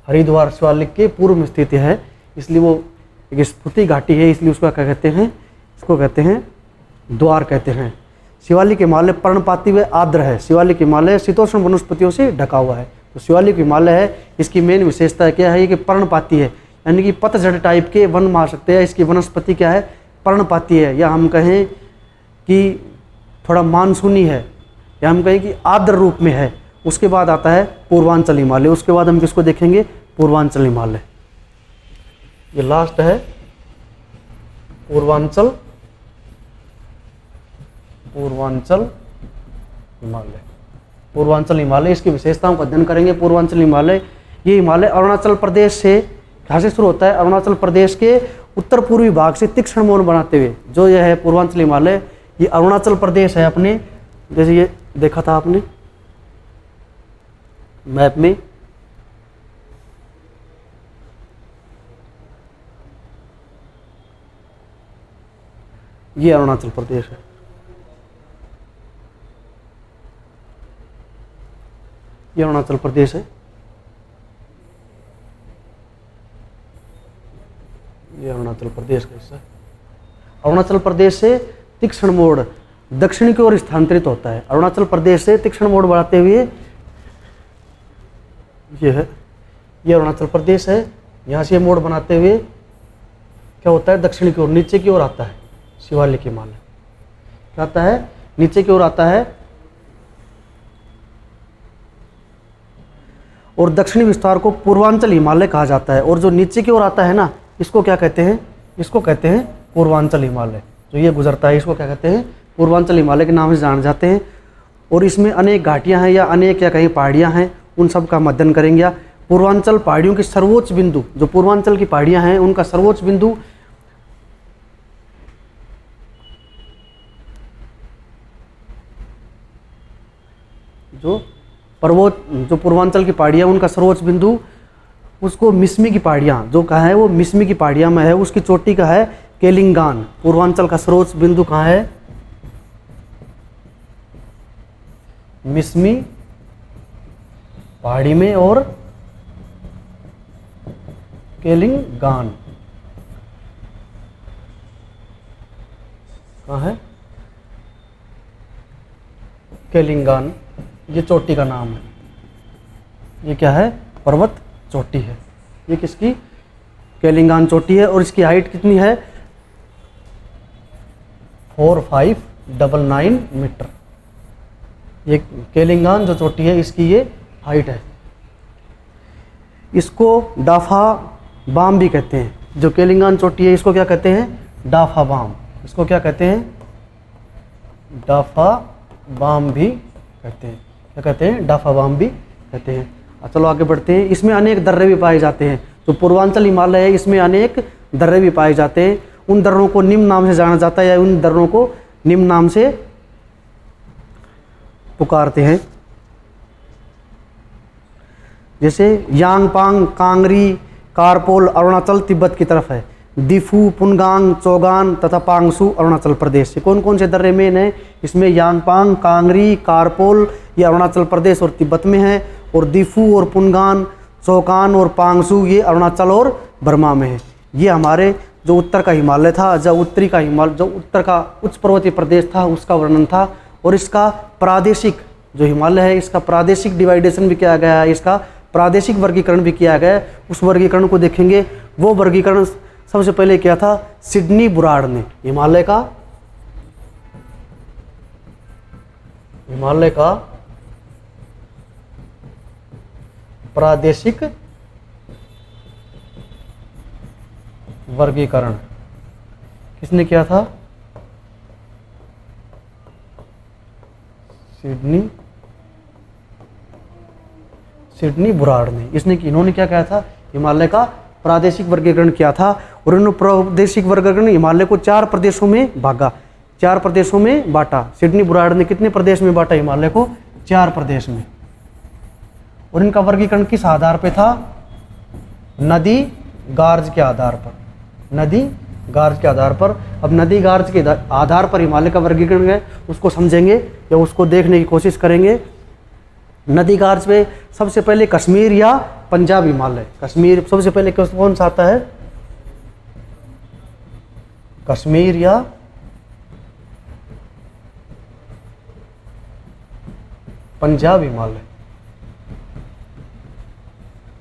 हरिद्वार शिवालिक के पूर्व में स्थित है, इसलिए वो एक स्फूर्ति घाटी है, इसलिए उसको क्या कहते हैं? इसको कहते हैं द्वार कहते हैं। शिवालिक हिमालय पर्णपाती व आर्द्र है। शिवालिक हिमालय शीतोष्ण वनस्पतियों से ढका हुआ है। तो शिवालिक हिमालय है, इसकी मेन विशेषता क्या है? कि पर्णपाती है, यानी कि पतझड़ टाइप के वन मान सकते हैं। इसकी वनस्पति क्या है? पर्णपाती है, या हम कहें कि थोड़ा मानसूनी है, या हम कहें कि आर्द्र रूप में है। उसके बाद आता है पूर्वांचल हिमालय। उसके बाद हम किसको देखेंगे? पूर्वांचल हिमालय। ये लास्ट है पूर्वांचल हिमालय। पूर्वांचल हिमालय, इसकी विशेषताओं का अध्ययन करेंगे। पूर्वांचल हिमालय, ये हिमालय अरुणाचल प्रदेश से कहाँ से शुरू होता है? अरुणाचल प्रदेश के उत्तर पूर्वी भाग से तीक्ष्ण मोड़ बनाते हुए जो यह है पूर्वांचल हिमालय, ये अरुणाचल प्रदेश है अपने, जैसे ये देखा था आपने मैप में, ये अरुणाचल प्रदेश है। ये अरुणाचल प्रदेश है, ये अरुणाचल प्रदेश का हिस्सा है। अरुणाचल प्रदेश से तीक्ष्ण मोड़ दक्षिण की ओर स्थानांतरित होता है। अरुणाचल प्रदेश से तीक्ष्ण मोड़ बढ़ाते हुए ये है, ये अरुणाचल प्रदेश है। यहाँ से मोड़ बनाते हुए क्या होता है? दक्षिण की ओर, नीचे की ओर आता है शिवालिक हिमालय। क्या आता है? नीचे की ओर आता है। और दक्षिणी विस्तार को पूर्वांचल हिमालय कहा जाता है। और जो नीचे की ओर आता है ना, इसको क्या कहते हैं? इसको कहते हैं पूर्वांचल हिमालय। जो ये गुजरता है इसको क्या कहते हैं? पूर्वांचल हिमालय के नाम से जाने जाते हैं। और इसमें अनेक घाटियां हैं या अनेक या कहीं पहाड़ियां हैं, उन सब का अध्ययन करेंगे। पूर्वांचल पहाड़ियों की सर्वोच्च बिंदु, जो पूर्वांचल की पहाड़ियां हैं उनका सर्वोच्च बिंदु जो पूर्वांचल की पहाड़ियां उनका सर्वोच्च बिंदु, उसको मिसमी की पहाड़ियां जो कहाँ है? वो मिसमी की पहाड़ियां में है। उसकी चोटी का है केलिंगान। पूर्वांचल का सर्वोच्च बिंदु कहाँ है? मिसमी पहाड़ी में और केलिंगान कहाँ है? केलिंगान, ये चोटी का नाम है। ये क्या है? पर्वत चोटी है। ये किसकी? केलिंगान चोटी है। और इसकी हाइट कितनी है? 4599 मीटर। ये केलिंगान जो चोटी है इसकी ये हाइट है। इसको डाफा बाम भी कहते हैं। जो केलिंगान चोटी है इसको क्या कहते हैं? डाफा बाम। इसको क्या कहते हैं? डाफा बाम भी कहते हैं। क्या कहते हैं? डाफा बाम भी कहते हैं। चलो आगे बढ़ते हैं। इसमें अनेक दर्रे भी पाए जाते हैं। जो पूर्वांचल हिमालय है इसमें अनेक दर्रे भी पाए जाते हैं। उन दर्रों को निम्न नाम से जाना जाता है या उन दर्रों को निम्न नाम से पुकारते हैं। जैसे यांगपांग, कांगरी, कारपोल अरुणाचल तिब्बत की तरफ है। दिफू, पुनगांग, चौगान तथा पांगसू अरुणाचल प्रदेश। ये कौन कौन से दर्रे मेन है? इसमें यांगपांग, कांगरी, कारपोल ये अरुणाचल प्रदेश और तिब्बत में है। और दिफू और पुनगान, चौकान और पांगसू ये अरुणाचल और बर्मा में है। ये हमारे जो उत्तर का हिमालय था, जो उत्तरी का हिमालय, जो उत्तर का उच्च पर्वतीय प्रदेश था उसका वर्णन था। और इसका प्रादेशिक जो हिमालय है इसका प्रादेशिक डिवाइडेशन भी किया गया है, इसका प्रादेशिक वर्गीकरण भी किया गया है। उस वर्गीकरण को देखेंगे। वो वर्गीकरण सबसे पहले किया था सिडनी बुराड़ ने। हिमालय का प्रादेशिक वर्गीकरण किसने किया था? सिडनी बुराड़ ने। इन्होंने क्या कहा था? हिमालय का प्रादेशिक वर्गीकरण किया था। और इन्होंने प्रादेशिक वर्गीकरण हिमालय को 4 प्रदेशों में भागा, 4 प्रदेशों में बांटा। सिडनी बुराड़ ने कितने प्रदेश में बांटा हिमालय को? 4 प्रदेश में। और इनका वर्गीकरण किस आधार पे था? नदी गार्ज के आधार पर। नदी गार्ज के आधार पर। अब नदी गार्ज के आधार पर हिमालय का वर्गीकरण है, उसको समझेंगे या उसको देखने की कोशिश करेंगे। नदी गार्ज पे सबसे पहले कश्मीर या पंजाब हिमालय। कश्मीर सबसे पहले कौन सा आता है? कश्मीर या पंजाब हिमालय।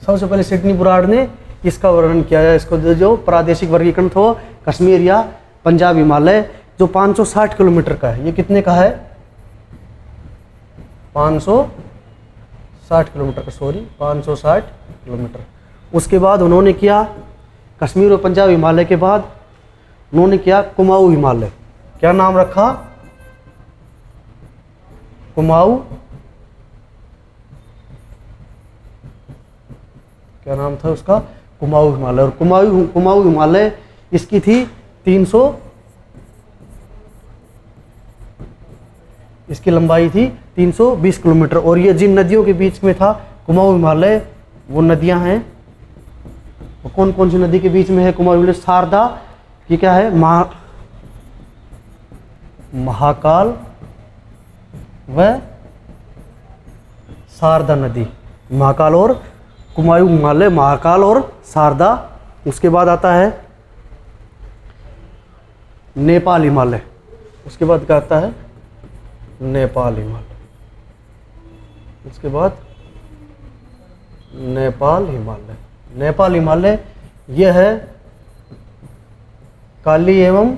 सबसे पहले सिडनी बुराड़ ने इसका वर्णन किया है। इसको जो प्रादेशिक वर्गीकरण था कश्मीर या पंजाब हिमालय, जो 560 किलोमीटर का है। ये कितने का है? 560 किलोमीटर का, 560 किलोमीटर। उसके बाद उन्होंने किया कश्मीर और पंजाब हिमालय के बाद उन्होंने किया कुमाऊं हिमालय। क्या नाम रखा? कुमाऊं। क्या नाम था उसका? कुमाऊं हिमालय। और कुमाऊं हिमालय इसकी थी 300, इसकी लंबाई थी 320 किलोमीटर। और ये जिन नदियों के बीच में था कुमाऊं हिमालय, वो नदियां हैं, वो कौन कौन सी नदी के बीच में है कुमाऊं हिमालय? शारदा, ये क्या है? महाकाल व शारदा नदी। महाकाल और कुमाऊं हिमालय, महाकाल और शारदा। उसके बाद आता है नेपाल हिमालय। उसके बाद क्या आता है? नेपाल हिमालय। उसके बाद नेपाल हिमालय। नेपाल हिमालय यह है काली एवं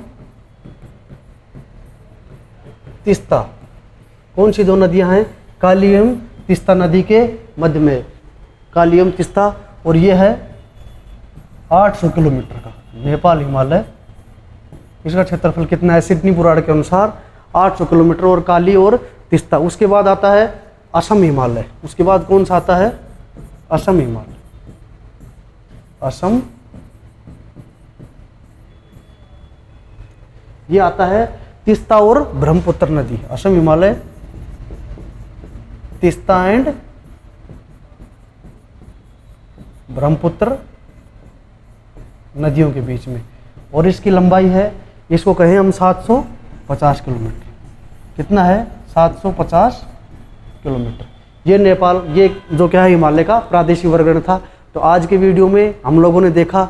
तीस्ता। कौन सी 2 नदियां हैं? काली एवं तीस्ता नदी के मध्य में काली एवं तीस्ता। और यह है 800 किलोमीटर का नेपाल हिमालय। इसका क्षेत्रफल कितना है? सिडनी बुराड़ के अनुसार 800 किलोमीटर। और काली और तीस्ता। उसके बाद आता है असम हिमालय। उसके बाद कौन सा आता है? असम हिमालय। असम, ये आता है तीस्ता और ब्रह्मपुत्र नदी। असम हिमालय तीस्ता एंड ब्रह्मपुत्र नदियों के बीच में। और इसकी लंबाई है, इसको कहें हम 750 किलोमीटर। कितना है? 750 किलोमीटर। ये नेपाल, ये जो क्या है हिमालय का प्रादेशिक वर्गीकरण था। तो आज के वीडियो में हम लोगों ने देखा,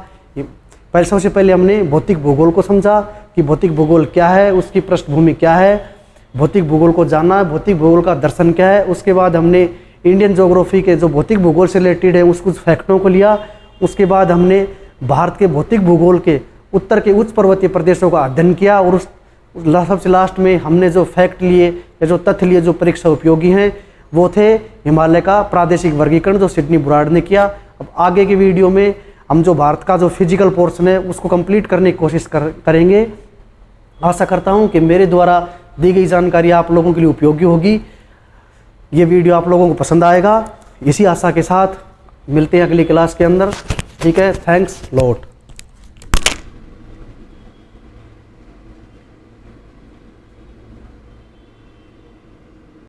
सबसे पहले हमने भौतिक भूगोल को समझा कि भौतिक भूगोल क्या है, उसकी पृष्ठभूमि क्या है, भौतिक भूगोल को जाना, भौतिक भूगोल का दर्शन क्या है। उसके बाद हमने इंडियन ज्योग्राफी के जो भौतिक भूगोल से रिलेटेड है उस कुछ फैक्टों को लिया। उसके बाद हमने भारत के भौतिक भूगोल के उत्तर के उच्च पर्वतीय प्रदेशों का अध्ययन किया और उस सबसे लास्ट में हमने जो फैक्ट लिए या जो तथ्य लिए जो परीक्षा उपयोगी हैं वो थे हिमालय का प्रादेशिक वर्गीकरण जो सिडनी बुराड़ ने किया। अब आगे की वीडियो में हम जो भारत का जो फिजिकल पोर्शन है उसको कंप्लीट करने की कोशिश करेंगे। आशा करता हूं कि मेरे द्वारा दी गई जानकारी आप लोगों के लिए उपयोगी होगी। ये वीडियो आप लोगों को पसंद आएगा, इसी आशा के साथ मिलते हैं अगली क्लास के अंदर। ठीक है, थैंक्स लॉट।